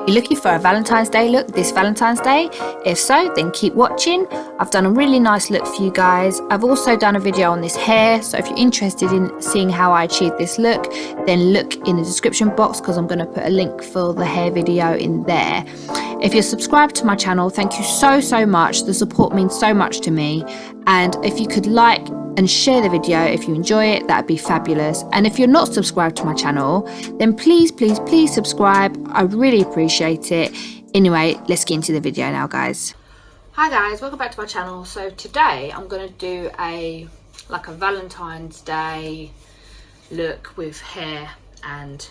You're looking for a Valentine's Day look this Valentine's Day? If so, then keep watching. I've done a really nice look for you guys. I've also done a video on this hair, so if you're interested in seeing how I achieved this look, then look in the description box because I'm going to put a link for the hair video in there. If you're subscribed to my channel, thank you so much. The support means so much to me. And if you could like and share the video if you enjoy it, that'd be fabulous. And if you're not subscribed to my channel, then please subscribe. I really appreciate it. Anyway, let's get into the video now, guys. Hi guys, welcome back to my channel. So today I'm going to do a Valentine's Day look with hair and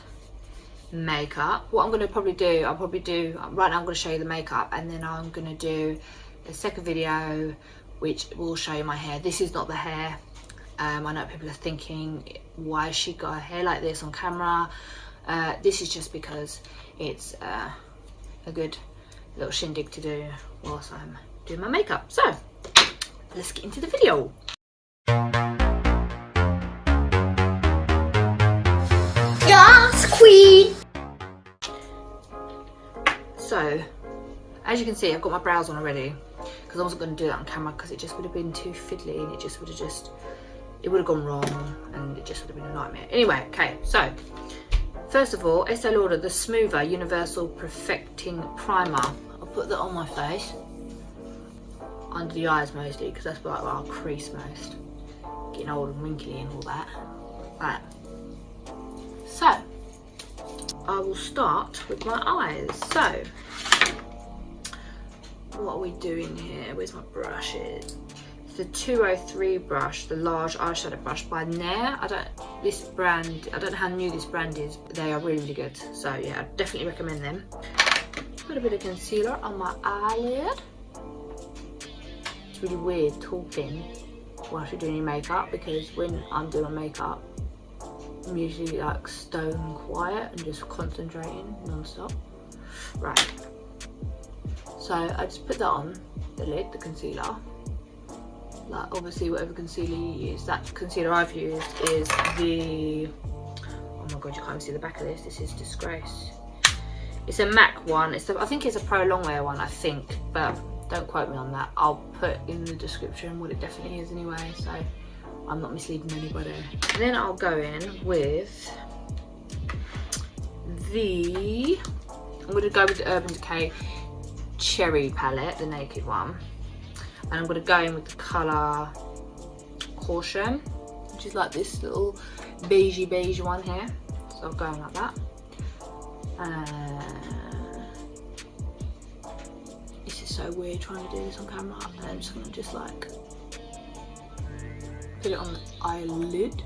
makeup. What I'm going to probably do, right now I'm going to show you the makeup, and then I'm going to do a second video which will show you my hair. This is not the hair. I know people are thinking, why has she got her hair like this on camera? This is just because it's a good little shindig to do whilst I'm doing my makeup. So let's get into the video. Yes, queen. So as you can see, I've got my brows on already because I wasn't going to do that on camera because it just would have been too fiddly and it would have gone wrong and it just would have been a nightmare. Anyway, okay, so first of all, Estee Lauder The Smoother Universal Perfecting Primer. I'll put that on my face, under the eyes mostly, because that's where I'll crease most. Getting old and wrinkly and all that. Right. So, I will start with my eyes. So, what are we doing here? Where's my brushes? It's the 203 brush, the large eyeshadow brush by Nair. I don't know how new this brand is, but they are really good. So yeah, I definitely recommend them. Put a bit of concealer on my eyelid. It's really weird talking whilst you're doing your makeup, because when I'm doing makeup, I'm usually like stone quiet and just concentrating non-stop. Right. So I just put that on the lid, the concealer. Like obviously whatever concealer you use. That concealer I've used is the, oh my god, you can't even see the back of this. This is disgrace. It's a MAC one. I think it's a Pro Longwear one, I think, but don't quote me on that. I'll put in the description what it definitely is anyway, so I'm not misleading anybody. And then I'll go in with I'm going to go with the Urban Decay Cherry palette, the naked one, and I'm going to go in with the colour Caution, which is like this little beige one here. So I'm going like that. This is so weird trying to do this on camera, and I'm just going to like put it on the eyelid.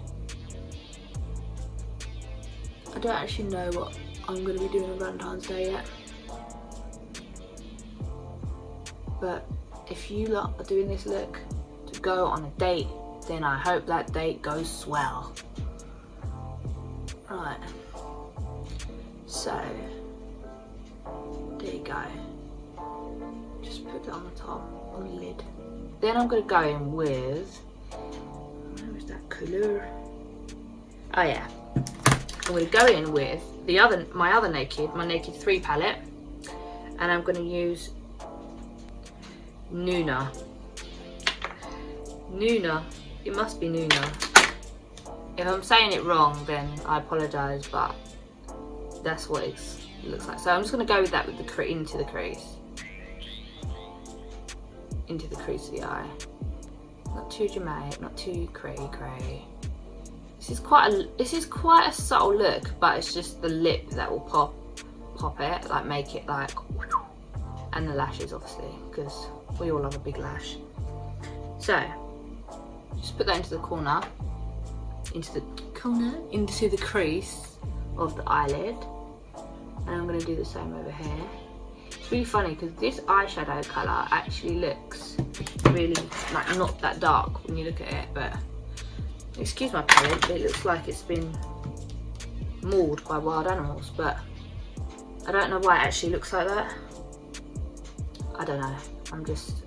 I don't actually know what I'm going to be doing on Valentine's Day yet. But if you lot are doing this look to go on a date, then I hope that date goes swell. Right. So, there you go. Just put that on the top, on the lid. Then I'm going to go in with, where is that colour? Oh yeah. I'm going to go in with my Naked 3 palette. And I'm going to use Nuna, it must be Nuna. If I'm saying it wrong, then I apologise, but that's what it looks like. So I'm just going to go with that with into the crease of the eye. Not too dramatic, not too cray. This is quite a subtle look, but it's just the lip that will pop it, like make it like, and the lashes obviously, because we all love a big lash. So just put that into the corner, into the crease of the eyelid, and I'm going to do the same over here. It's really funny because this eyeshadow colour actually looks really like not that dark when you look at it, but excuse my palette, it looks like it's been mauled by wild animals, but I don't know why it actually looks like that. I don't know. I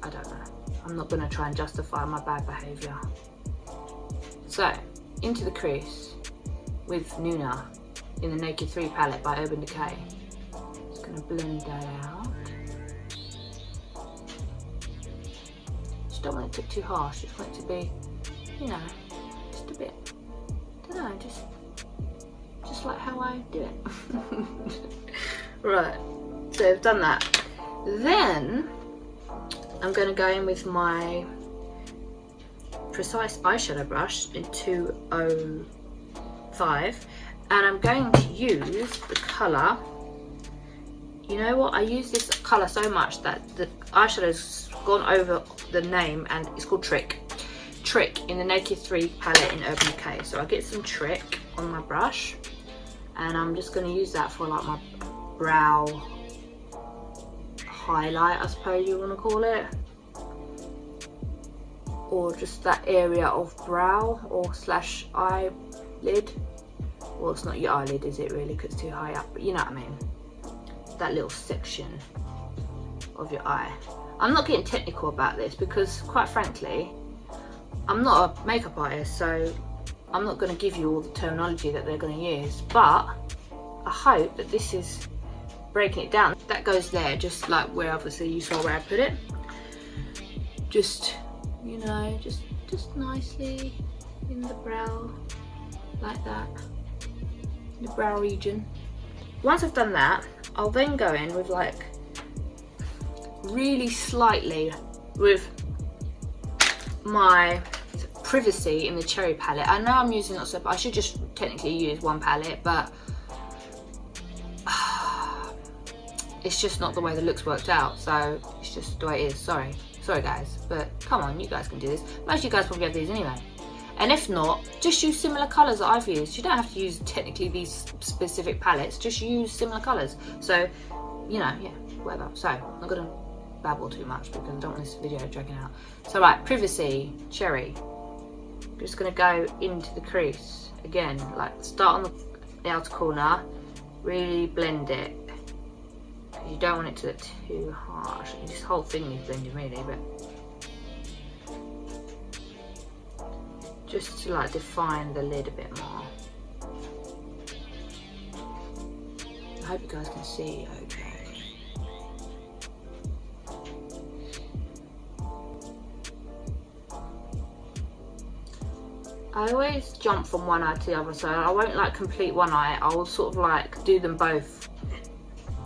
don't know. I'm not going to try and justify my bad behaviour. So, into the crease with Nuna in the Naked 3 palette by Urban Decay. Just going to blend that out. Just don't want it to be too harsh, just want it to be, you know, just a bit, I don't know, just like how I do it. Right, so I've done that. Then I'm going to go in with my Precise eyeshadow brush in 205, and I'm going to use the colour, you know what, I use this colour so much that the eyeshadow's gone over the name, and it's called Trick in the Naked 3 palette in Urban Decay. So I get some Trick on my brush, and I'm just going to use that for like my brow highlight, I suppose you want to call it, or just that area of brow or slash eyelid. Well, it's not your eyelid, is it really, because it's too high up, but you know what I mean, that little section of your eye. I'm not getting technical about this because, quite frankly, I'm not a makeup artist, so I'm not going to give you all the terminology that they're going to use, but I hope that this is breaking it down. That goes there, just like where obviously you saw where I put it. Just, you know, just nicely in the brow, like that, in the brow region. Once I've done that, I'll then go in with like really slightly with my Privacy in the Cherry palette. I know I'm using lots of, I should just technically use one palette, but it's just not the way the looks worked out, so it's just the way it is. Sorry guys, but come on, you guys can do this. Most of you guys probably have these anyway, and if not, just use similar colours that I've used. You don't have to use technically these specific palettes, just use similar colours. So, you know, yeah, whatever. So I'm not gonna babble too much because I don't want this video dragging out. So right, Privacy Cherry, I'm just gonna go into the crease again, like start on the outer corner, really blend it. You don't want it to look too harsh. This whole thing needs blending really, but just to like define the lid a bit more. I hope you guys can see okay. I always jump from one eye to the other, so I won't like complete one eye. I will sort of like do them both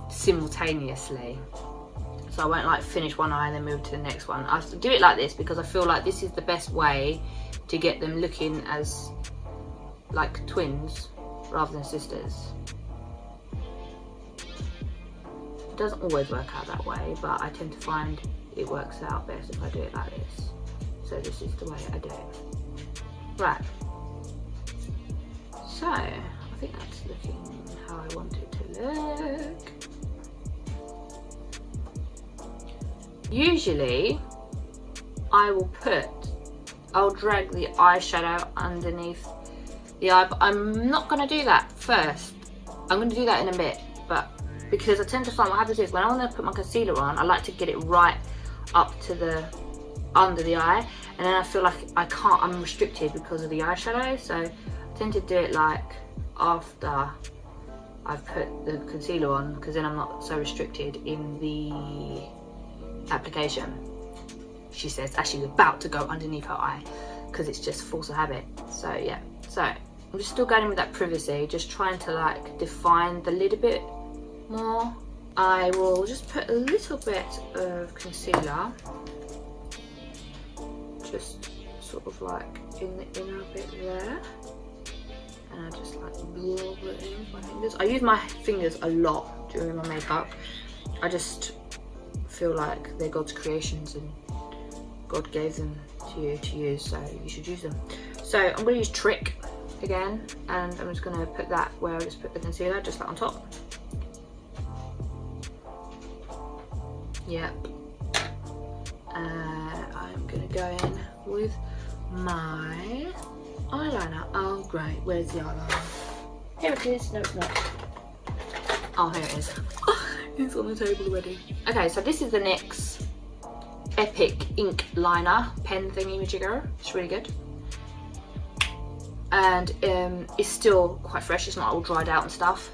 simultaneously. So I won't like finish one eye and then move to the next one. I do it like this because I feel like this is the best way to get them looking as like twins rather than sisters. It doesn't always work out that way, but I tend to find it works out best if I do it like this. So this is the way I do it. Right, so I think that's looking how I want it to look. Usually I'll drag the eyeshadow underneath the eye, but I'm not going to do that first. I'm going to do that in a bit, but because I tend to find what happens is when I want to put my concealer on, I like to get it right up to the under the eye, and then I feel like I'm restricted because of the eyeshadow, so I tend to do it like after I've put the concealer on, because then I'm not so restricted in the application. She says as she's about to go underneath her eye, because it's just force of habit. So yeah, so I'm just still going in with that Privacy, just trying to like define the lid a bit more. I will just put a little bit of concealer, just sort of like in the inner bit there, and I just like blob it in with my fingers. I use my fingers a lot during my makeup. I just feel like they're God's creations and God gave them to you to use, so you should use them. So I'm going to use Trick again, and I'm just going to put that where I just put the concealer, just like on top. Yep. I'm going to go in with my eyeliner. Oh great, where's the eyeliner? Here it is. No, it's not. Oh, here it is. It's on the table already. Okay, so this is the NYX Epic Ink Liner pen thingy-majigger. It's really good. And it's still quite fresh, it's not all dried out and stuff.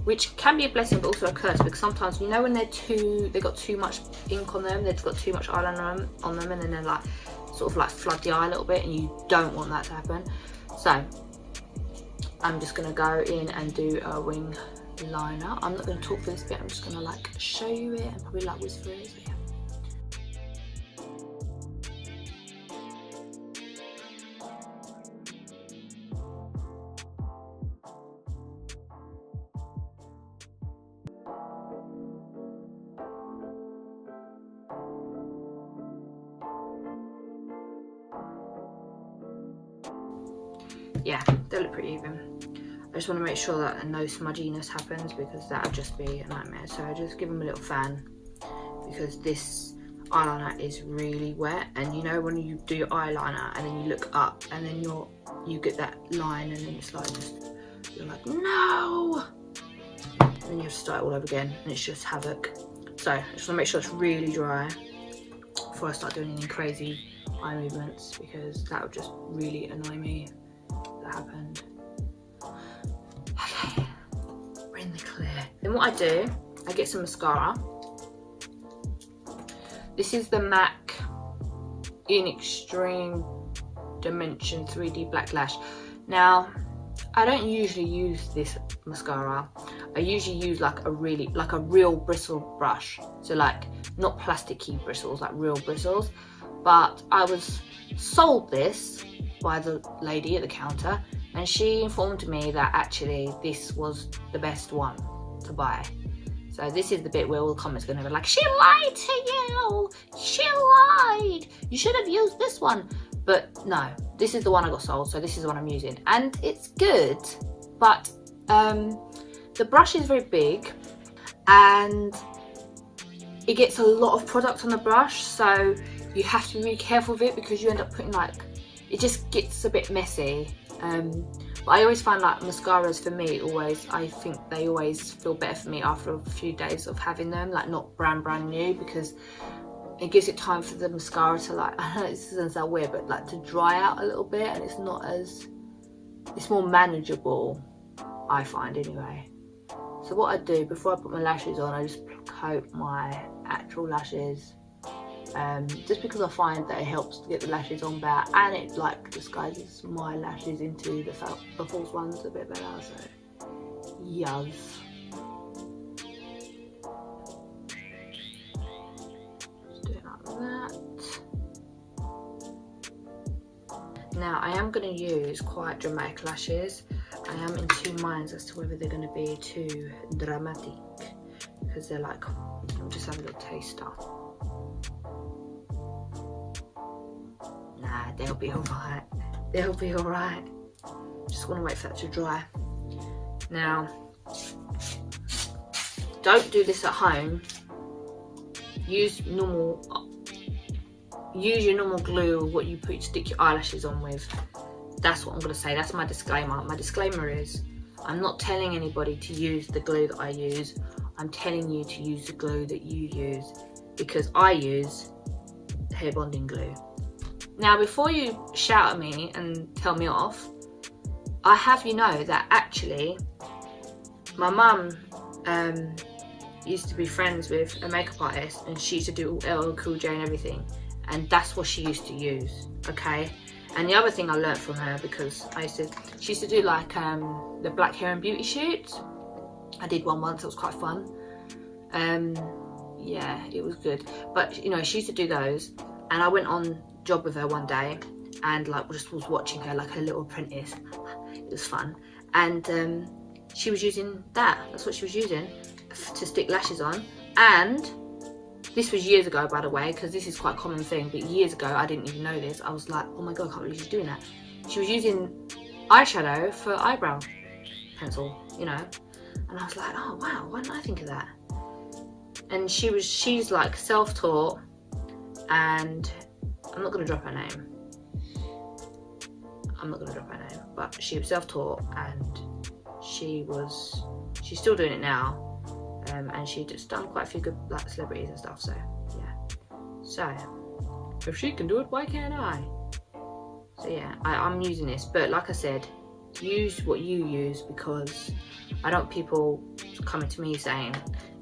which can be a blessing but also a curse, because sometimes, you know, when they got too much ink on them, they've got too much eyeliner on them, and then they're like sort of like flood the eye a little bit, and you don't want that to happen. So I'm just gonna go in and do a wing liner. I'm not gonna talk for this bit, I'm just gonna like show you it and probably like whisper it. So yeah. Yeah, they look pretty even. I just want to make sure that no smudginess happens, because that would just be a nightmare. So I just give them a little fan, because this eyeliner is really wet, and you know when you do your eyeliner and then you look up and then you get that line, and then it's like you're like, no, and then you have to start all over again, and it's just havoc. So I just want to make sure it's really dry before I start doing any crazy eye movements, because that would just really annoy me. Happened. Okay, we're in the clear. Then what I do, I get some mascara. This is the MAC in Extreme Dimension 3D Black Lash. Now, I don't usually use this mascara. I usually use like a real bristle brush. So like not plasticky bristles, like real bristles. But I was sold this by the lady at the counter, and she informed me that actually this was the best one to buy. So this is the bit where all the comments are going to be like, she lied to you, she lied, you should have used this one. But no, this is the one I got sold, so this is the one I'm using, and it's good, but the brush is very big and it gets a lot of product on the brush, so you have to be really careful with it, because you end up putting like, it just gets a bit messy. But I always find like mascaras, for me, I think they always feel better for me after a few days of having them, like not brand new, because it gives it time for the mascara to like, I know this doesn't sound weird, but like to dry out a little bit, and it's more manageable, I find anyway. So what I do before I put my lashes on, I just coat my actual lashes. Just because I find that it helps to get the lashes on better, and it like disguises my lashes into the false ones a bit better, so yes. Just do it like that. Now I am going to use quite dramatic lashes. I am in two minds as to whether they're going to be too dramatic, because they're like, I'll just have a little taster. Nah, they'll be alright. They'll be alright. Just want to wait for that to dry. Now, don't do this at home. Use your normal glue, or what you stick your eyelashes on with. That's what I'm going to say. That's my disclaimer. My disclaimer is, I'm not telling anybody to use the glue that I use. I'm telling you to use the glue that you use, because I use hair bonding glue. Now, before you shout at me and tell me off, I have you know that actually my mum used to be friends with a makeup artist, and she used to do all LL Cool J and everything, and that's what she used to use, okay? And the other thing I learned from her, because she used to do like the black hair and beauty shoots. I did one once, it was quite fun. Yeah, it was good. But you know, she used to do those, and I went on job with her one day, and like just was watching her like her little apprentice. It was fun, and she was using that's what she was using to stick lashes on. And this was years ago, by the way, because this is quite a common thing, but years ago I didn't even know this. I was like, oh my god, I can't believe she's doing that. She was using eyeshadow for eyebrow pencil, you know, and I was like, oh wow, why didn't I think of that? And she's like self-taught, and I'm not going to drop her name. But she was self-taught, and she's still doing it now. And she just done quite a few good like celebrities and stuff. So yeah. So if she can do it, why can't I? So yeah, I'm using this. But like I said, use what you use, because I don't want people coming to me saying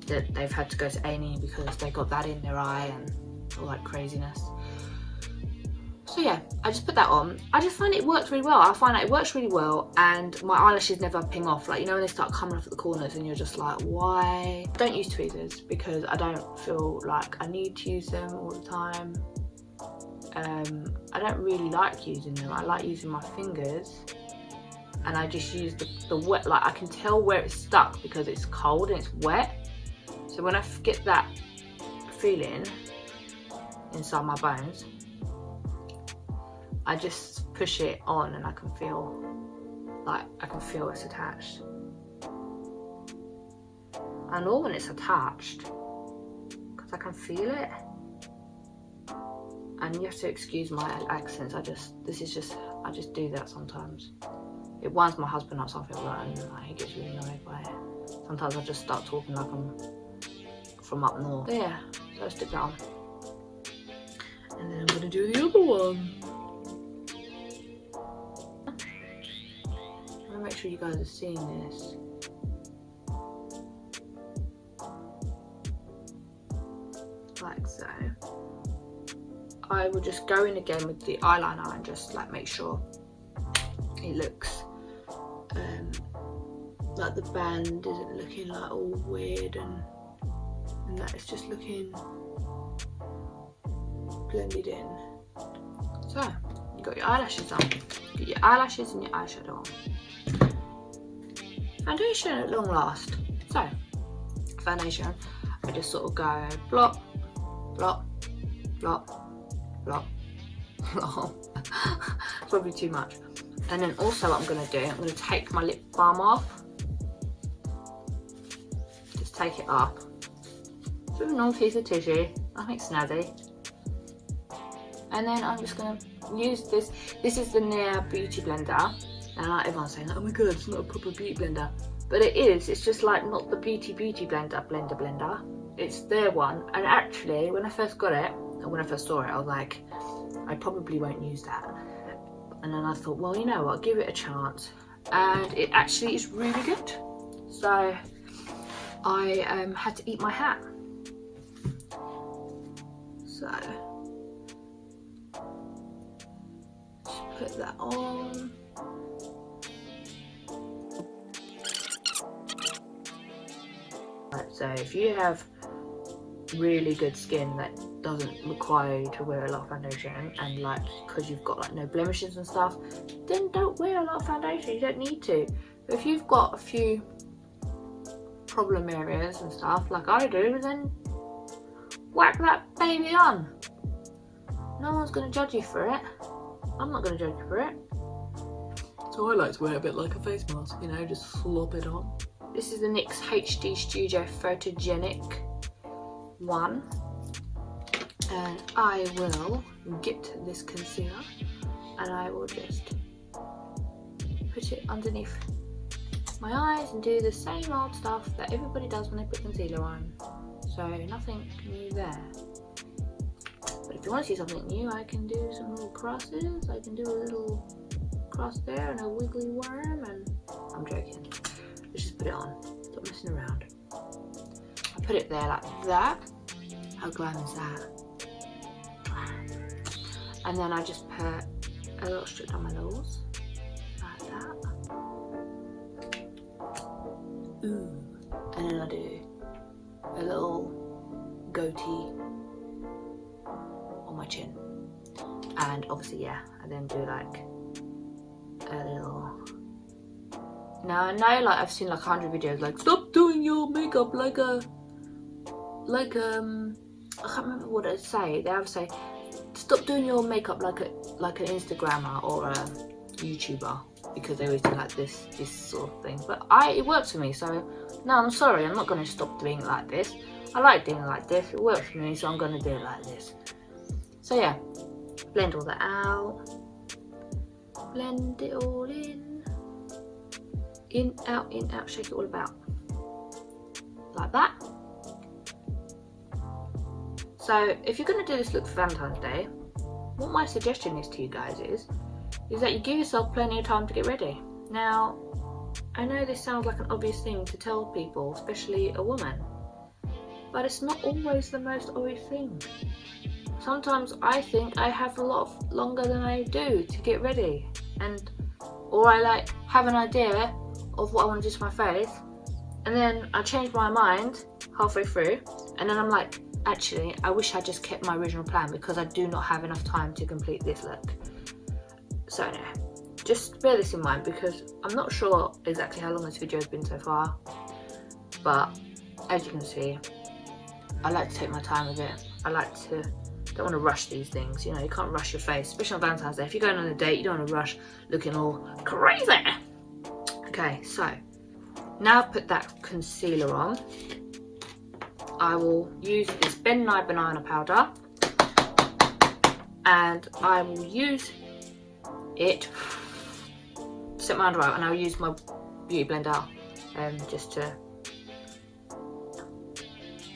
that they've had to go to A&E because they got that in their eye and all that craziness. So yeah, I just put that on. I just find it works really well. I find that it works really well, and my eyelashes never ping off. Like, you know, when they start coming off at the corners and you're just like, why? I don't use tweezers because I don't feel like I need to use them all the time. I don't really like using them. I like using my fingers, and I just use the wet, like I can tell where it's stuck because it's cold and it's wet. So when I get that feeling inside my bones, I just push it on and I can feel it's attached. I know when it's attached because I can feel it. And you have to excuse my accents. I just do that sometimes. It winds my husband up something like, and he gets really annoyed by it. Sometimes I just start talking like I'm from up north. But yeah, so I stick that on. And then I'm gonna do the other one. I'm gonna make sure you guys are seeing this. Like so. I will just go in again with the eyeliner and just like make sure it looks like the band isn't looking like all weird and that it's just looking blended in. So you got your eyelashes on, get your eyelashes and your eyeshadow on. Foundation at long last. So foundation, I just sort of go blop, blop, blop, blop, blop. Probably too much. And then also what I'm going to do, I'm going to take my lip balm off. Just take it up. It's with a normal piece of tissue, nothing snazzy. And then I'm just going to use this. This is the Nair Beauty Blender. And like everyone's saying, oh my god, it's not a proper beauty blender. But it is, it's just like not the beauty blender. It's their one. And actually, when I first got it, and when I first saw it, I was like, I probably won't use that. And then I thought, well, you know what, give it a chance. And it actually is really good. So I had to eat my hat. So just put that on. Right, so if you have really good skin that doesn't require you to wear a lot of foundation, and like because you've got like no blemishes and stuff, then don't wear a lot of foundation. You don't need to. But if you've got a few problem areas and stuff like I do, then whack that baby on. No one's going to judge you for it. I'm not going to judge you for it. So I like to wear it a bit like a face mask, you know, just slop it on. This is the NYX HD Studio Photogenic one, and I will get this concealer and I will just put it underneath my eyes and do the same old stuff that everybody does when they put concealer on. So nothing new there. But if you want to see something new, I can do some little crosses. I can do a little cross there and a wiggly worm, and I'm joking. Let's just put it on. Stop messing around. I put it there like that. How glam is that? And then I just put a little strip down my nose, like that. Ooh. And then I do a little goatee on my chin. And obviously, yeah, I then do like a little. Now I know, like I've seen like 100 videos like stop doing your makeup like a I can't remember what they say. They have to say stop doing your makeup like an Instagrammer or a YouTuber, because they always do like this sort of thing. But it works for me, so no, I'm sorry, I'm not going to stop doing it like this. I like doing it like this. It works for me, so I'm going to do it like this. So yeah, blend all that out. Blend it all in. In, out, shake it all about. Like that. So if you're going to do this look for Valentine's Day, what my suggestion is to you guys is that you give yourself plenty of time to get ready. Now, I know this sounds like an obvious thing to tell people, especially a woman, but it's not always the most obvious thing. Sometimes I think I have a lot longer than I do to get ready, or I like have an idea of what I want to do to my face, and then I change my mind halfway through, and then I'm like, actually, I wish I just kept my original plan because I do not have enough time to complete this look. So yeah, just bear this in mind because I'm not sure exactly how long this video has been so far, but as you can see, I like to take my time with it. Don't want to rush these things, you know, you can't rush your face, especially on Valentine's Day. If you're going on a date, you don't want to rush looking all crazy. Okay, so now I've put that concealer on, I will use this Ben Nye Banana Powder, and I will use it, set my under eye, and I'll use my beauty blender just a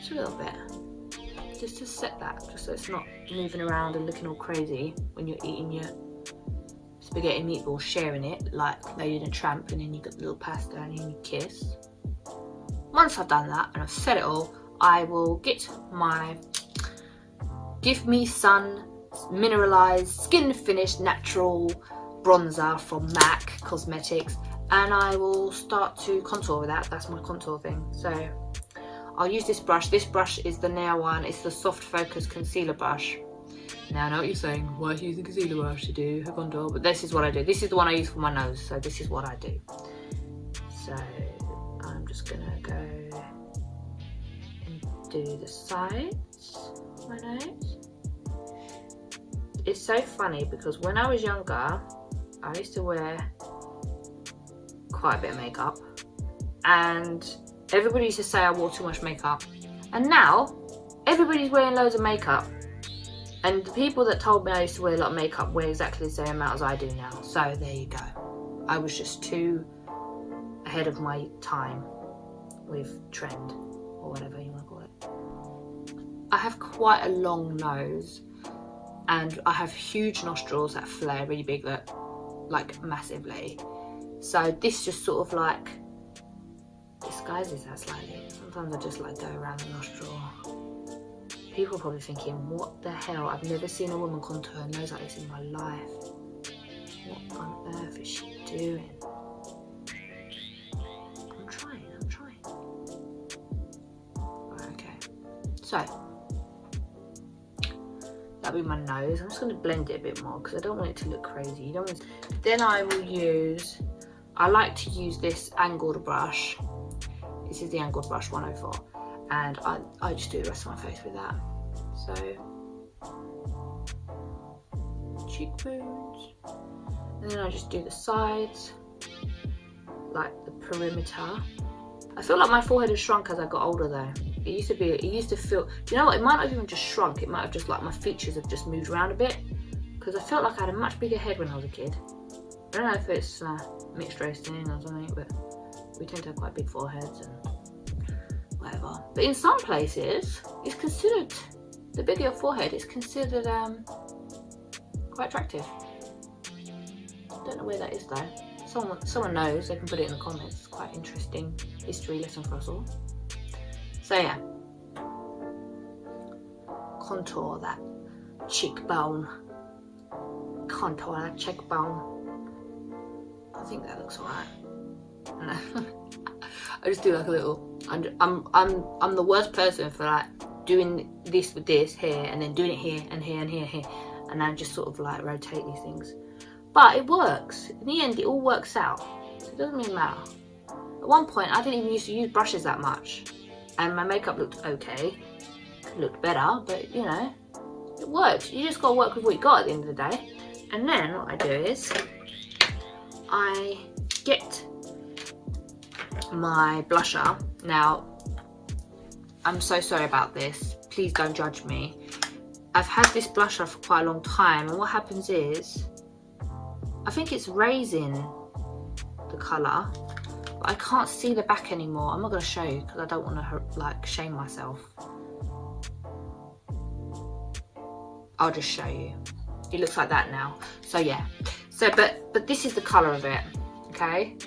little bit, just to set that, just so it's not moving around and looking all crazy when you're eating your spaghetti meatballs, sharing it like Lady and a Tramp, and then you got the little pasta and then you kiss. Once I've done that and I've set it all, I will get my Give Me Sun Mineralized Skin Finish Natural Bronzer from MAC Cosmetics, and I will start to contour with that. That's my contour thing. So I'll use this brush. This brush is the Nail one. It's the Soft Focus Concealer Brush. Now I know what you're saying, why are you using a concealer brush to do a contour? But this is what I do. This is the one I use for my nose, so this is what I do. So I'm just gonna go and do the sides of my nose. It's so funny because when I was younger, I used to wear quite a bit of makeup, and everybody used to say I wore too much makeup, and now everybody's wearing loads of makeup, and the people that told me I used to wear a lot of makeup wear exactly the same amount as I do now. So there you go, I was just too ahead of my time with trend, or whatever you want to call it. I have quite a long nose, and I have huge nostrils that flare really big, that like massively. So this just sort of like disguises that slightly. Sometimes I just like go around the nostril. People are probably thinking, what the hell? I've never seen a woman contour her nose like this in my life. What on earth is she doing? I'm trying. Right, okay. So that'll be my nose. I'm just going to blend it a bit more because I don't want it to look crazy. You don't want it. Then I will use, I like to use this angled brush. This is the angled brush 104, and I just do the rest of my face with that. So cheekbones, and then I just do the sides, like the perimeter. I feel like my forehead has shrunk as I got older though. It used to feel, do you know what, it might not have even just shrunk, it might have just like my features have just moved around a bit, because I felt like I had a much bigger head when I was a kid. I don't know if it's mixed race thing or something, but we tend to have quite big foreheads and whatever. But in some places, it's considered, the bigger your forehead is considered quite attractive. Don't know where that is though. Someone knows, they can put it in the comments. It's quite interesting history lesson for us all. So yeah, contour that cheekbone. Contour that cheekbone. I think that looks alright. I just do like a little. I'm the worst person for like doing this with this here and then doing it here and here and here and here, and I just sort of like rotate these things. But it works. In the end, it all works out. So it doesn't really matter. At one point, I didn't even used to use brushes that much, and my makeup looked okay. It looked better, but you know, it works. You just gotta work with what you got at the end of the day. And then what I do is I get my blusher. Now, I'm so sorry about this. Please don't judge me. I've had this blusher for quite a long time, and what happens is, I think it's raising the colour, but I can't see the back anymore. I'm not going to show you because I don't want to like shame myself. I'll just show you. It looks like that now. So yeah. So but this is the colour of it. okay?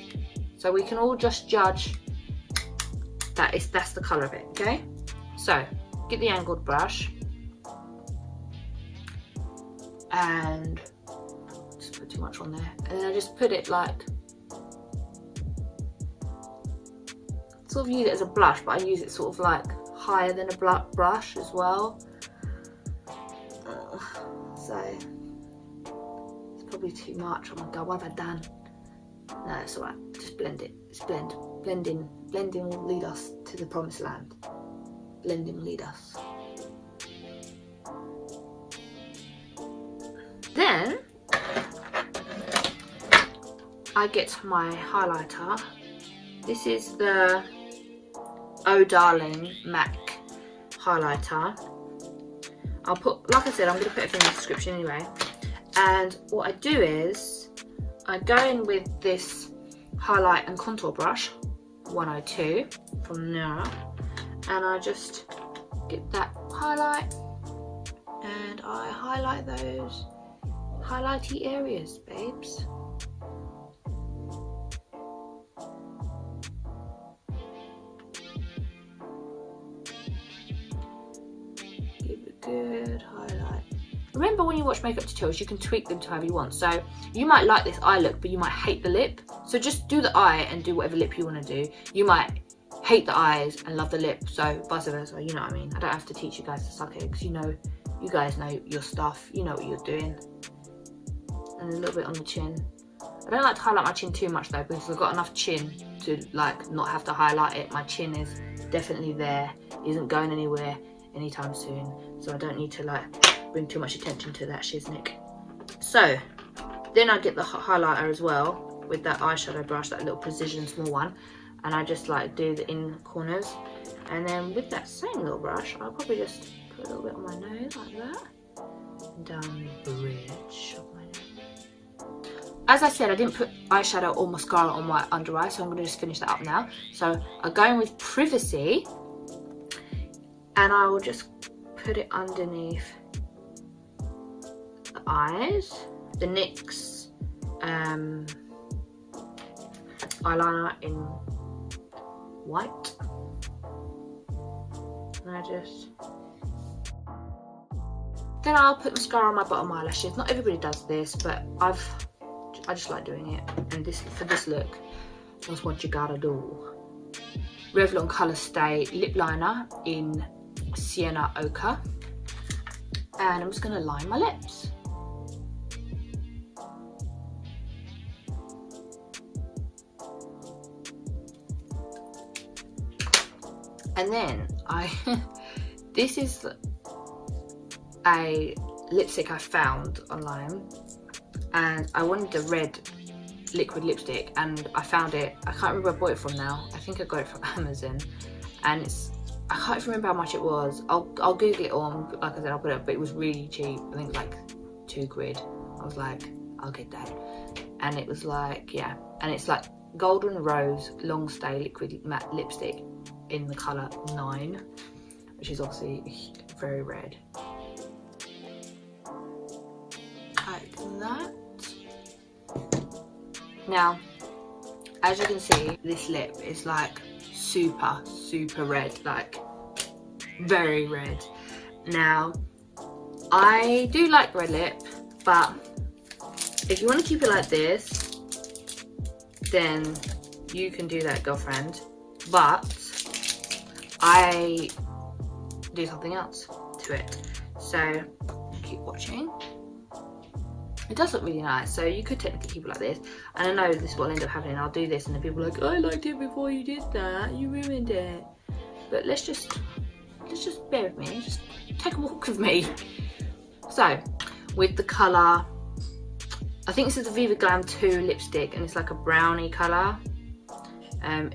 So we can all just judge that that's the colour of it, okay? So get the angled brush and just put too much on there, and then I just put it like, sort of use it as a blush, but I use it sort of like higher than a brush as well. So it's probably too much. Oh my god, what have I done? No, it's alright. Just blend it. Just blend. Blending. Blending will lead us to the promised land. Blending will lead us. Then I get my highlighter. This is the Oh Darling MAC highlighter. I'll put, like I said, I'm going to put it in the description anyway. And what I do is I go in with this highlight and contour brush 102 from NARA, and I just get that highlight and I highlight those highlighty areas, babes. Good highlight. Remember, when you watch makeup tutorials, you can tweak them to however you want. So you might like this eye look, but you might hate the lip. So just do the eye and do whatever lip you want to do. You might hate the eyes and love the lip, so vice versa, you know what I mean? I don't have to teach you guys to suck it, because you guys know your stuff, you know what you're doing. And a little bit on the chin. I don't like to highlight my chin too much though, because I've got enough chin to like not have to highlight it. My chin is definitely there, isn't going anywhere anytime soon, so I don't need to like bring too much attention to that shiznick. So then I get the highlighter as well with that eyeshadow brush, that little precision small one, and I just like do the in corners, and then with that same little brush I'll probably just put a little bit on my nose like that, and down the bridge of my nose. As I said, I didn't put eyeshadow or mascara on my under eye, so I'm going to just finish that up now. So I'm going with Privacy, and I will just put it underneath the eyes, the NYX eyeliner in white, and then I'll put mascara on my bottom eyelashes. Not everybody does this, but I just like doing it, and for this look, that's what you gotta do. Revlon Colour Stay lip liner in Sienna Ochre, and I'm just going to line my lips. And then this is a lipstick I found online, and I wanted a red liquid lipstick, and I found it. I can't remember where I bought it from now. I think I got it from Amazon, and I can't remember how much it was. I'll Google it, or like I said, I'll put it up, but it was really cheap. I think like £2. I was like, I'll get that. And it was like, yeah, and it's like Golden Rose Long Stay Liquid Matte Lipstick in the colour 9, which is obviously very red. Like that. Now, as you can see, this lip is like super red, like very red. Now, I do like red lip, but if you want to keep it like this, then you can do that, girlfriend. But I do something else to it, so keep watching. It does look really nice, so you could technically keep it like this, and I know this will end up happening. I'll do this and then people are like, I liked it before you did that, you ruined it. But let's just bear with me, just take a walk with me. So with the colour, I think this is the Viva Glam 2 lipstick, and it's like a brownie colour.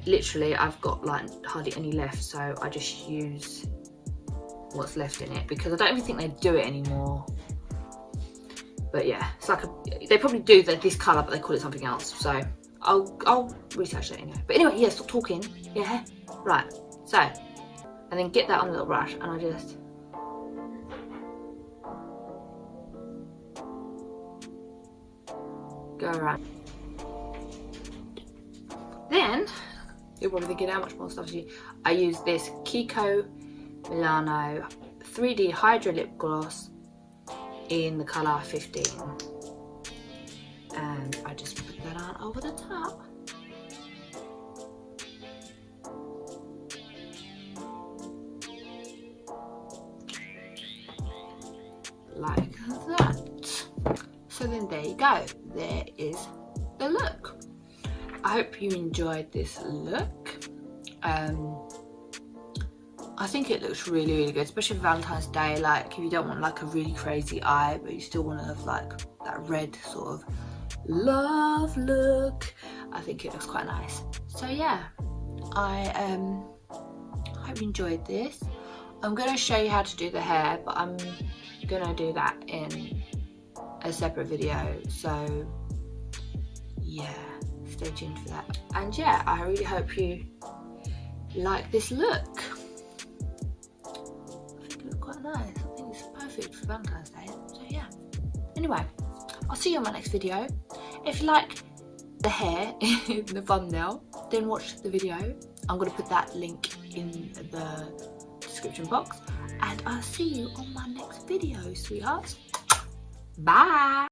Literally I've got like hardly any left, so I just use what's left in it, because I don't even think they do it anymore. But yeah, it's like they probably do this colour, but they call it something else. So I'll research that anyway. But anyway, yeah, stop talking. Yeah, right. So, and then get that on a little brush, and I just go around. Then you're probably thinking, how much more stuff do you? I use this KIKO Milano 3D Hydra lip gloss in the colour 15, and I just put that on over the top. Like that. So then there you go, there is the look. I hope you enjoyed this look. I think it looks really, really good, especially for Valentine's Day. Like, if you don't want like a really crazy eye, but you still want to have like that red sort of love look, I think it looks quite nice. So yeah, I hope you enjoyed this. I'm going to show you how to do the hair, but I'm going to do that in a separate video. So yeah, stay tuned for that. And yeah, I really hope you like this look. Quite nice. I think it's perfect for Valentine's Day. So yeah. Anyway, I'll see you on my next video. If you like the hair in the thumbnail, then watch the video. I'm going to put that link in the description box. And I'll see you on my next video, sweethearts. Bye.